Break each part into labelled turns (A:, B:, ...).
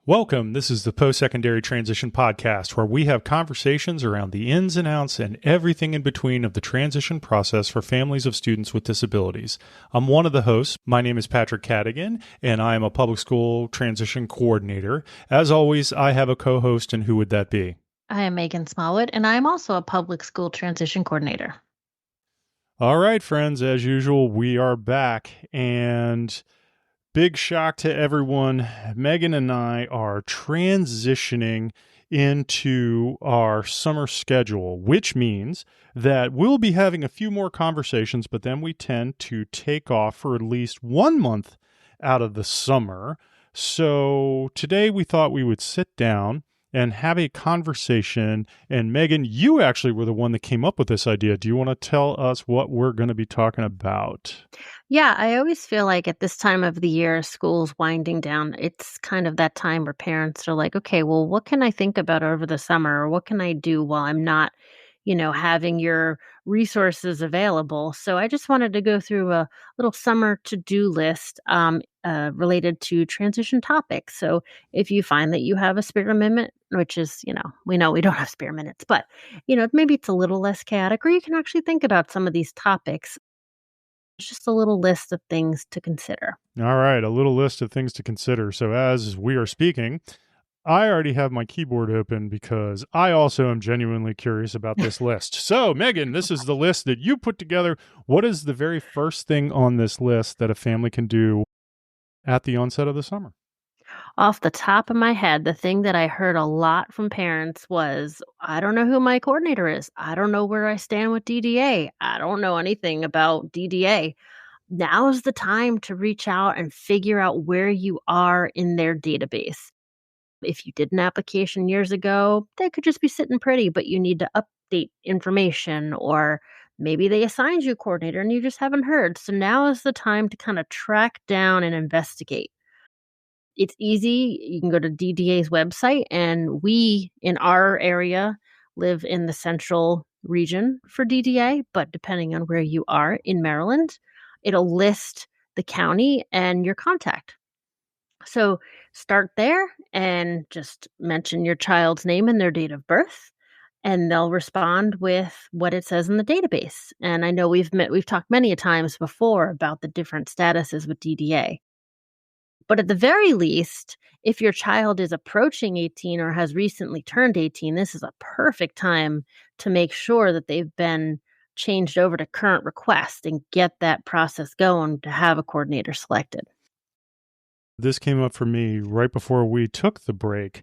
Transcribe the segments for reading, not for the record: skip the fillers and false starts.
A: Welcome. This is the Post-Secondary Transition Podcast, where we have conversations around the ins and outs and everything in between of the transition process for families of students with disabilities. I'm one of the hosts. My name is Patrick Cadigan, and I am a public school transition coordinator. As always, I have a co-host, and who would that be?
B: I am Meghan Smallwood, and I am also a public school transition coordinator.
A: All right, friends, as usual, we are back, and big shock to everyone. Meghan and I are transitioning into our summer schedule, which means that we'll be having a few more conversations, but then we tend to take off for at least 1 month out of the summer. So today we thought we would sit down and have a conversation. And Meghan, you actually were the one that came up with this idea. Do you want to tell us what we're going to be talking about?
B: Yeah, I always feel like at this time of the year, school's winding down. It's kind of that time where parents are like, okay, well, what can I think about over the summer? Or what can I do while I'm not, having your resources available? So I just wanted to go through a little summer to-do list related to transition topics. So if you find that you have a spare minute, which is, we know we don't have spare minutes, but, maybe it's a little less chaotic, or you can actually think about some of these topics. It's just a little list of things to consider.
A: All right, a little list of things to consider. So as we are speaking, I already have my keyboard open because I also am genuinely curious about this list. So, Meghan, this is the list that you put together. What is the very first thing on this list that a family can do at the onset of the summer?
B: Off the top of my head, the thing that I heard a lot from parents was, I don't know who my coordinator is. I don't know where I stand with DDA. I don't know anything about DDA. Now is the time to reach out and figure out where you are in their database. If you did an application years ago, they could just be sitting pretty, but you need to update information, or maybe they assigned you a coordinator and you just haven't heard. So now is the time to kind of track down and investigate. It's easy. You can go to DDA's website, and we in our area live in the central region for DDA, but depending on where you are in Maryland, it'll list the county and your contact. So start there and just mention your child's name and their date of birth, and they'll respond with what it says in the database. And I know we've talked many a times before about the different statuses with DDA. But at the very least, if your child is approaching 18 or has recently turned 18, this is a perfect time to make sure that they've been changed over to current request and get that process going to have a coordinator selected.
A: This came up for me right before we took the break.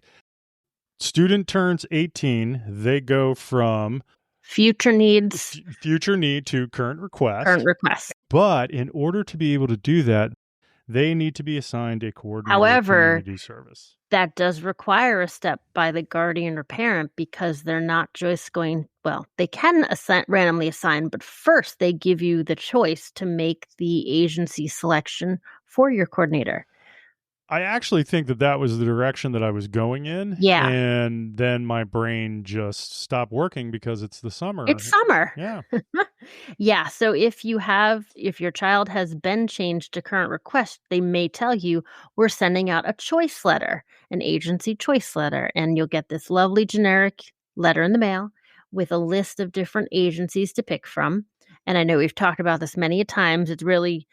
A: Student turns 18, they go from
B: Future needs,
A: future need to current request.
B: current request.
A: But in order to be able to do that, they need to be assigned a coordinator of
B: However,
A: community service.
B: that does require a step by the guardian or parent, because they're not just going, well, they can randomly assign, but first they give you the choice to make the agency selection for your coordinator.
A: I actually think that was the direction that I was going in.
B: Yeah.
A: And then my brain just stopped working because it's the summer.
B: It's summer.
A: Yeah.
B: Yeah. So if your child has been changed to current request, they may tell you, we're sending out a choice letter, an agency choice letter, and you'll get this lovely generic letter in the mail with a list of different agencies to pick from. And I know we've talked about this many a times. It really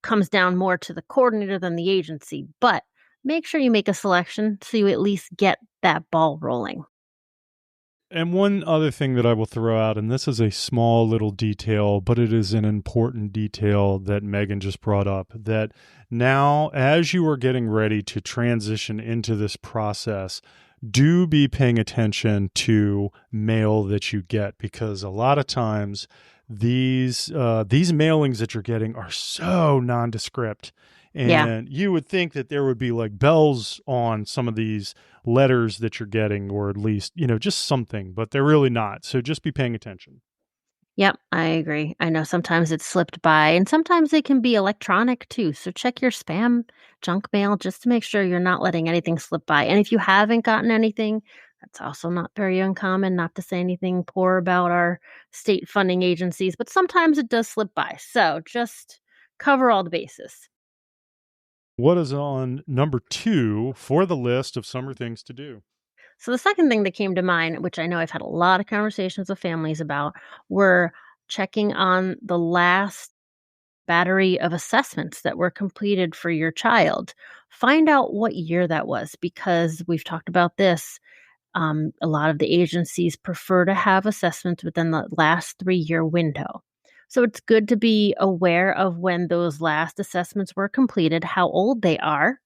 B: comes down more to the coordinator than the agency, but make sure you make a selection so you at least get that ball rolling.
A: And one other thing that I will throw out, and this is a small little detail, but it is an important detail that Meghan just brought up, that now as you are getting ready to transition into this process, do be paying attention to mail that you get, because a lot of times these mailings that you're getting are so nondescript. And you would think that there would be like bells on some of these letters that you're getting, or at least, just something, but they're really not. So just be paying attention.
B: Yep, I agree. I know sometimes it's slipped by, and sometimes they can be electronic too. So check your spam, junk mail, just to make sure you're not letting anything slip by. And if you haven't gotten anything, that's also not very uncommon. Not to say anything poor about our state funding agencies, but sometimes it does slip by. So just cover all the bases.
A: What is on number 2 for the list of summer things to do?
B: So the second thing that came to mind, which I know I've had a lot of conversations with families about, were checking on the last battery of assessments that were completed for your child. Find out what year that was because we've talked about this. A lot of the agencies prefer to have assessments within the last 3-year window. So it's good to be aware of when those last assessments were completed, how old they are,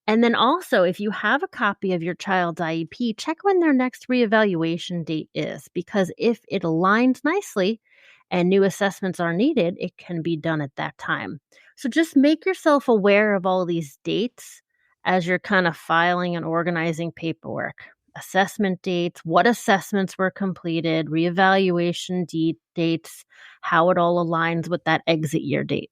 B: and then also, if you have a copy of your child's IEP, check when their next reevaluation date is, because if it aligns nicely and new assessments are needed, it can be done at that time. So just make yourself aware of all these dates as you're kind of filing and organizing paperwork. Assessment dates, what assessments were completed, reevaluation dates, how it all aligns with that exit year date.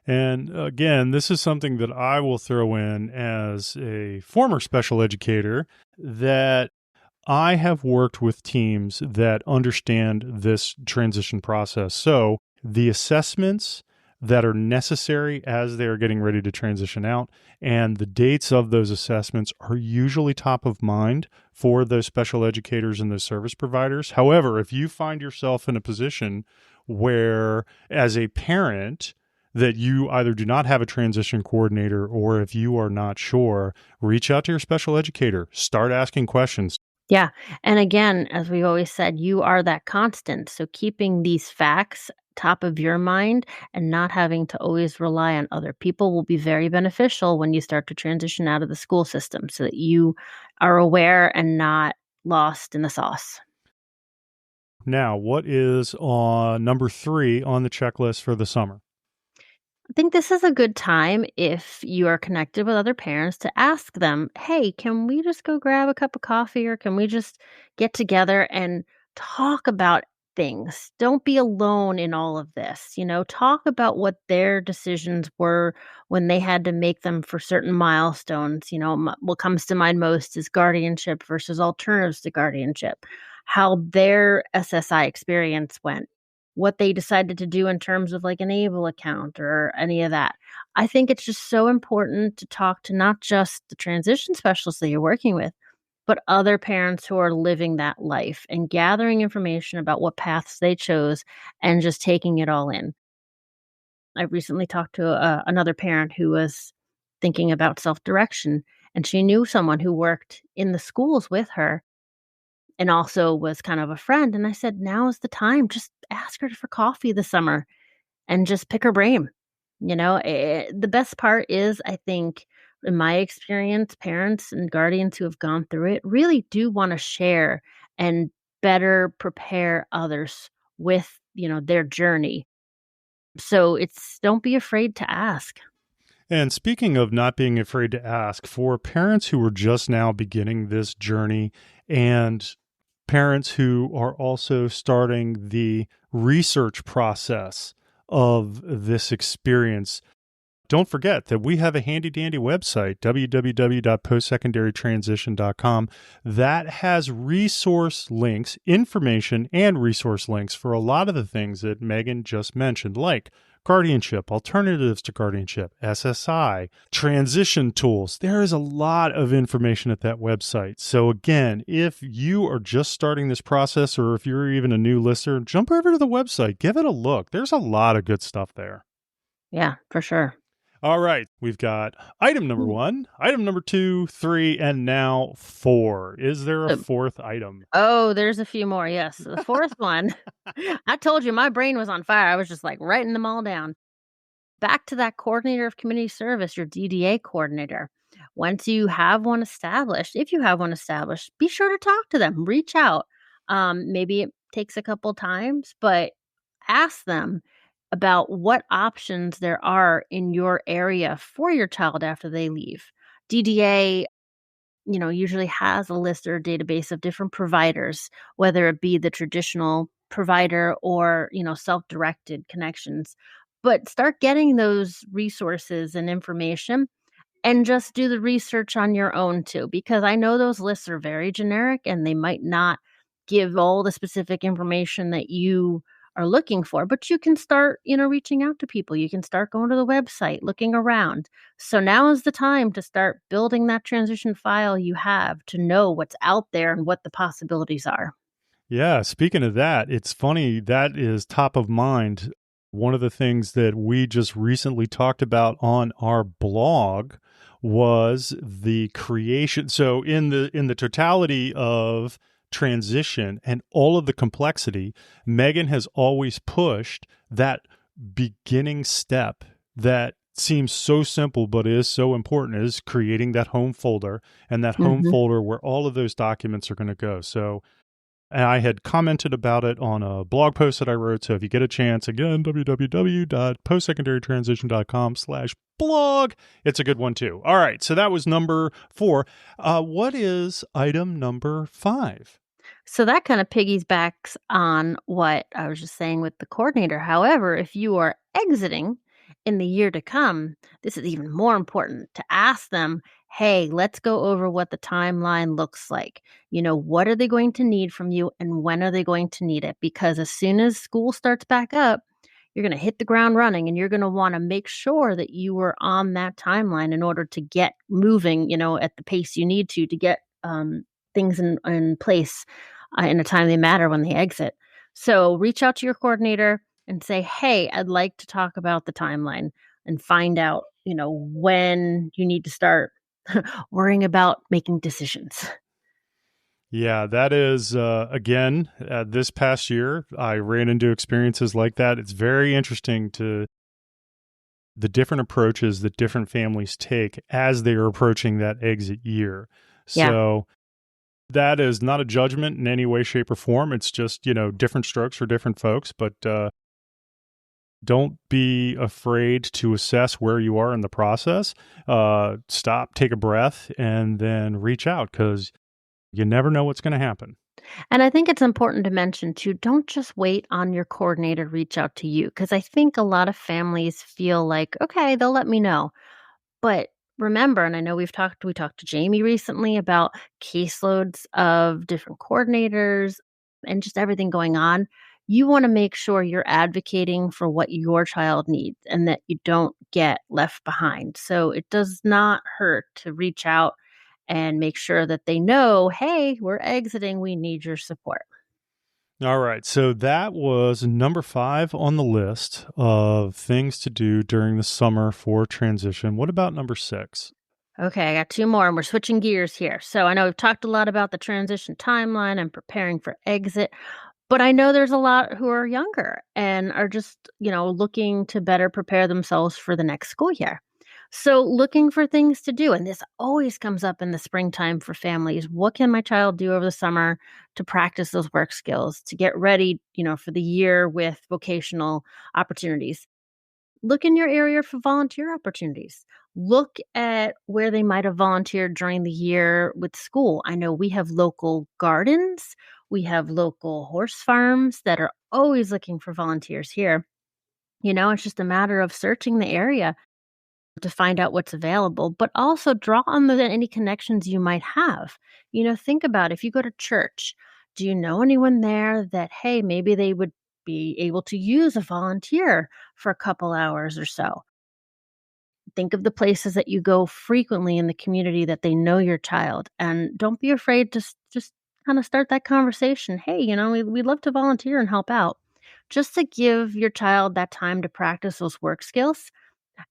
A: And again, this is something that I will throw in as a former special educator that I have worked with teams that understand this transition process. So the assessments that are necessary as they are getting ready to transition out and the dates of those assessments are usually top of mind for those special educators and those service providers. However, if you find yourself in a position where, as a parent, that you either do not have a transition coordinator or if you are not sure, reach out to your special educator, start asking questions.
B: Yeah. And again, as we always said, you are that constant. So keeping these facts top of your mind and not having to always rely on other people will be very beneficial when you start to transition out of the school system so that you are aware and not lost in the sauce.
A: Now, what is on number 3 on the checklist for the summer?
B: I think this is a good time if you are connected with other parents to ask them, hey, can we just go grab a cup of coffee or can we just get together and talk about things? Don't be alone in all of this. Talk about what their decisions were when they had to make them for certain milestones. What comes to mind most is guardianship versus alternatives to guardianship, how their SSI experience went, what they decided to do in terms of like an able account or any of that. I think it's just so important to talk to not just the transition specialists that you're working with, but other parents who are living that life and gathering information about what paths they chose and just taking it all in. I recently talked to another parent who was thinking about self direction, and she knew someone who worked in the schools with her and also was kind of a friend. And I said, now is the time. Just ask her for coffee this summer and just pick her brain. The best part is, I think, in my experience, parents and guardians who have gone through it really do want to share and better prepare others with, their journey. So it's don't be afraid to ask.
A: And speaking of not being afraid to ask, for parents who are just now beginning this journey and parents who are also starting the research process of this experience, don't forget that we have a handy dandy website, www.postsecondarytransition.com, that has resource links, information, and resource links for a lot of the things that Meghan just mentioned, like guardianship, alternatives to guardianship, SSI, transition tools. There is a lot of information at that website. So again, if you are just starting this process or if you're even a new listener, jump over to the website, give it a look. There's a lot of good stuff there.
B: Yeah, for sure.
A: All right, we've got item number 1, item number 2, 3, and now 4. Is there a
B: Uh,
A: fourth item?
B: Oh, there's a few more. Yes. The fourth one, I told you my brain was on fire. I was just like writing them all down. Back to that coordinator of community service, your DDA coordinator. Once you have one established, if you have one established, be sure to talk to them, reach out. Maybe it takes a couple times, but ask them about what options there are in your area for your child after they leave. DDA usually has a list or a database of different providers, whether it be the traditional provider or, self-directed connections. But start getting those resources and information and just do the research on your own too, because I know those lists are very generic and they might not give all the specific information that you are looking for, but you can start, reaching out to people. You can start going to the website, looking around. So now is the time to start building that transition file you have to know what's out there and what the possibilities are.
A: Yeah, speaking of that, it's funny that is top of mind. One of the things that we just recently talked about on our blog was the creation. So in the totality of transition and all of the complexity, Megan has always pushed that beginning step that seems so simple but is so important, is creating that home folder, and that home
B: Mhm.
A: folder where all of those documents are going to go. So and I had commented about it on a blog post that I wrote. So if you get a chance, again, www.postsecondarytransition.com/blog. It's a good one too. All right. So that was number 4. What is item number 5?
B: So that kind of piggybacks on what I was just saying with the coordinator. However, if you are exiting in the year to come, this is even more important to ask them, hey, let's go over what the timeline looks like. What are they going to need from you and when are they going to need it? Because as soon as school starts back up, you're going to hit the ground running and you're going to want to make sure that you were on that timeline in order to get moving, at the pace you need to get things in place in a timely manner when they exit. So reach out to your coordinator and say, hey, I'd like to talk about the timeline and find out, when you need to start worrying about making decisions.
A: Yeah, that is, again, this past year, I ran into experiences like that. It's very interesting to the different approaches that different families take as they are approaching that exit year.
B: Yeah.
A: So that is not a judgment in any way, shape, or form. It's just, different strokes for different folks. But don't be afraid to assess where you are in the process. Stop, take a breath, and then reach out because you never know what's going to happen.
B: And I think it's important to mention too, don't just wait on your coordinator to reach out to you. Cause I think a lot of families feel like, okay, they'll let me know. But remember, and I know we talked to Jamie recently about caseloads of different coordinators and just everything going on. You want to make sure you're advocating for what your child needs and that you don't get left behind. So it does not hurt to reach out and make sure that they know, hey, we're exiting, we need your support.
A: All right. So that was number 5 on the list of things to do during the summer for transition. What about number 6?
B: Okay, I got two more and we're switching gears here. So I know we've talked a lot about the transition timeline and preparing for exit. But I know there's a lot who are younger and are just, looking to better prepare themselves for the next school year. So, looking for things to do. And this always comes up in the springtime for families. What can my child do over the summer to practice those work skills, to get ready, for the year with vocational opportunities? Look in your area for volunteer opportunities. Look at where they might have volunteered during the year with school. I know we have local gardens, we have local horse farms that are always looking for volunteers here. It's just a matter of searching the area to find out what's available, but also draw on any connections you might have. Think about if you go to church, do you know anyone there that, hey, maybe they would be able to use a volunteer for a couple hours or so? Think of the places that you go frequently in the community that they know your child, and don't be afraid to just kind of start that conversation. Hey, we'd love to volunteer and help out, just to give your child that time to practice those work skills.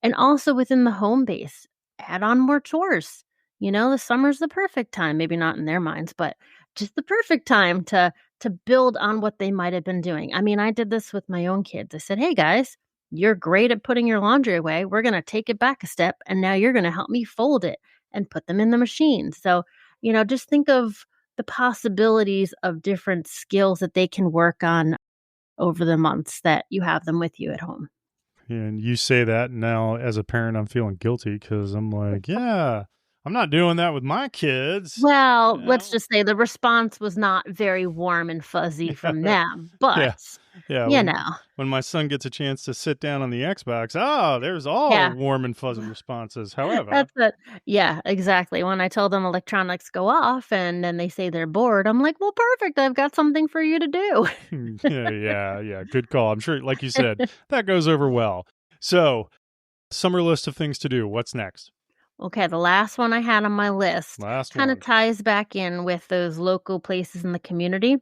B: And also within the home base, add on more chores. The summer's the perfect time, maybe not in their minds, but just the perfect time to build on what they might have been doing. I mean, I did this with my own kids. I said, "Hey guys, you're great at putting your laundry away. We're going to take it back a step and now you're going to help me fold it and put them in the machine." So, just think of the possibilities of different skills that they can work on over the months that you have them with you at home.
A: And you say that now as a parent, I'm feeling guilty because I'm like, yeah, I'm not doing that with my kids.
B: Well, let's just say the response was not very warm and fuzzy from them, but,
A: Yeah. Yeah.
B: you know.
A: When my son gets a chance to sit down on the Xbox, oh, there's all
B: Yeah.
A: warm and fuzzy responses. However,
B: That's it. Yeah, exactly. When I tell them electronics go off and then they say they're bored, I'm like, "Well, perfect. I've got something for you to do."
A: yeah, good call. I'm sure, like you said, that goes over well. So, summer list of things to do. What's next?
B: Okay, the last one I had on my list
A: Last
B: kind of
A: one.
B: ties back in with those local places in the community.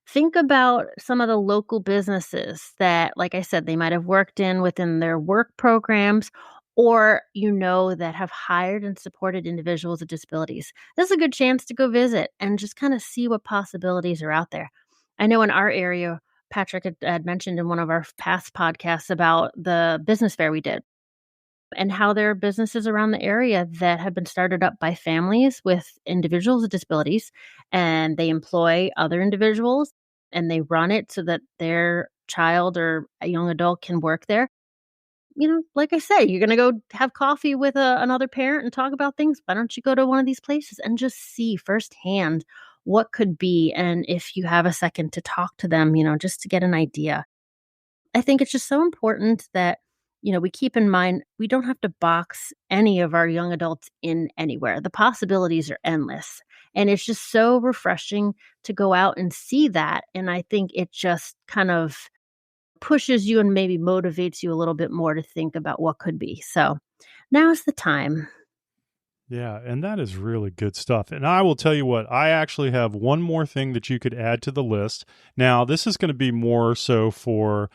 B: Think about some of the local businesses that, like I said, they might have worked in within their work programs or that have hired and supported individuals with disabilities. This is a good chance to go visit and just kind of see what possibilities are out there. I know in our area, Patrick had mentioned in one of our past podcasts about the business fair we did and how there are businesses around the area that have been started up by families with individuals with disabilities, and they employ other individuals and they run it so that their child or a young adult can work there. Like I say, you're going to go have coffee with another parent and talk about things. Why don't you go to one of these places and just see firsthand what could be? And if you have a second to talk to them, just to get an idea. I think it's just so important that, we keep in mind we don't have to box any of our young adults in anywhere. The possibilities are endless. And it's just so refreshing to go out and see that. And I think it just kind of pushes you and maybe motivates you a little bit more to think about what could be. So now's the time.
A: Yeah, and that is really good stuff. And I will tell you what, I actually have one more thing that you could add to the list. Now, this is going to be more so for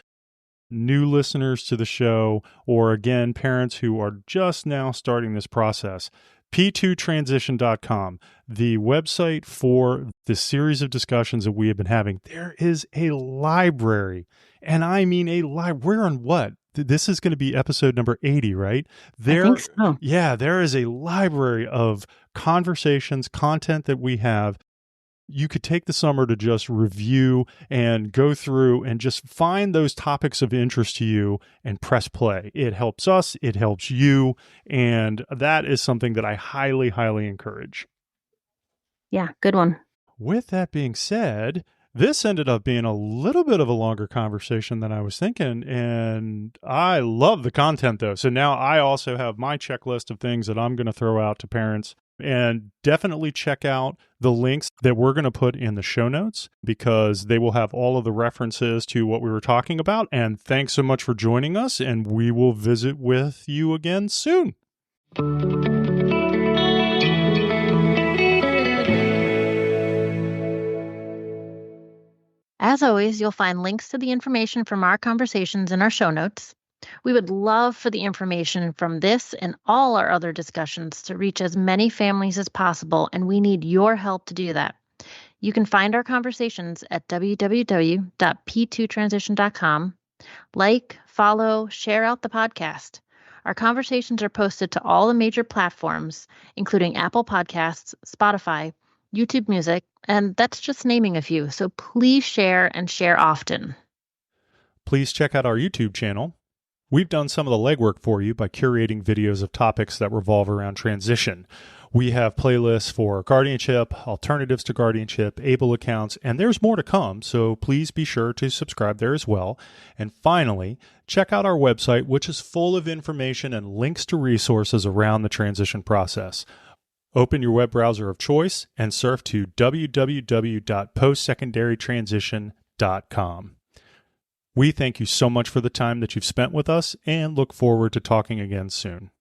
A: new listeners to the show, or again, parents who are just now starting this process. P2transition.com, the website for the series of discussions that we have been having. There is a library, and I mean a library. We're on what? This is going to be episode number 80, right?
B: I think so.
A: Yeah, there is a library of conversations, content that we have. You could take the summer to just review and go through and just find those topics of interest to you and press play. It helps us, it helps you, and that is something that I highly, highly encourage.
B: Yeah, good one.
A: With that being said, this ended up being a little bit of a longer conversation than I was thinking, and I love the content though. So now I also have my checklist of things that I'm going to throw out to parents. And definitely check out the links that we're going to put in the show notes because they will have all of the references to what we were talking about. And thanks so much for joining us, and we will visit with you again soon.
B: As always, you'll find links to the information from our conversations in our show notes. We would love for the information from this and all our other discussions to reach as many families as possible, and we need your help to do that. You can find our conversations at www.p2transition.com. Like, follow, share out the podcast. Our conversations are posted to all the major platforms, including Apple Podcasts, Spotify, YouTube Music, and that's just naming a few. So please share and share often.
A: Please check out our YouTube channel. We've done some of the legwork for you by curating videos of topics that revolve around transition. We have playlists for guardianship, alternatives to guardianship, ABLE accounts, and there's more to come, so please be sure to subscribe there as well. And finally, check out our website, which is full of information and links to resources around the transition process. Open your web browser of choice and surf to www.postsecondarytransition.com. We thank you so much for the time that you've spent with us and look forward to talking again soon.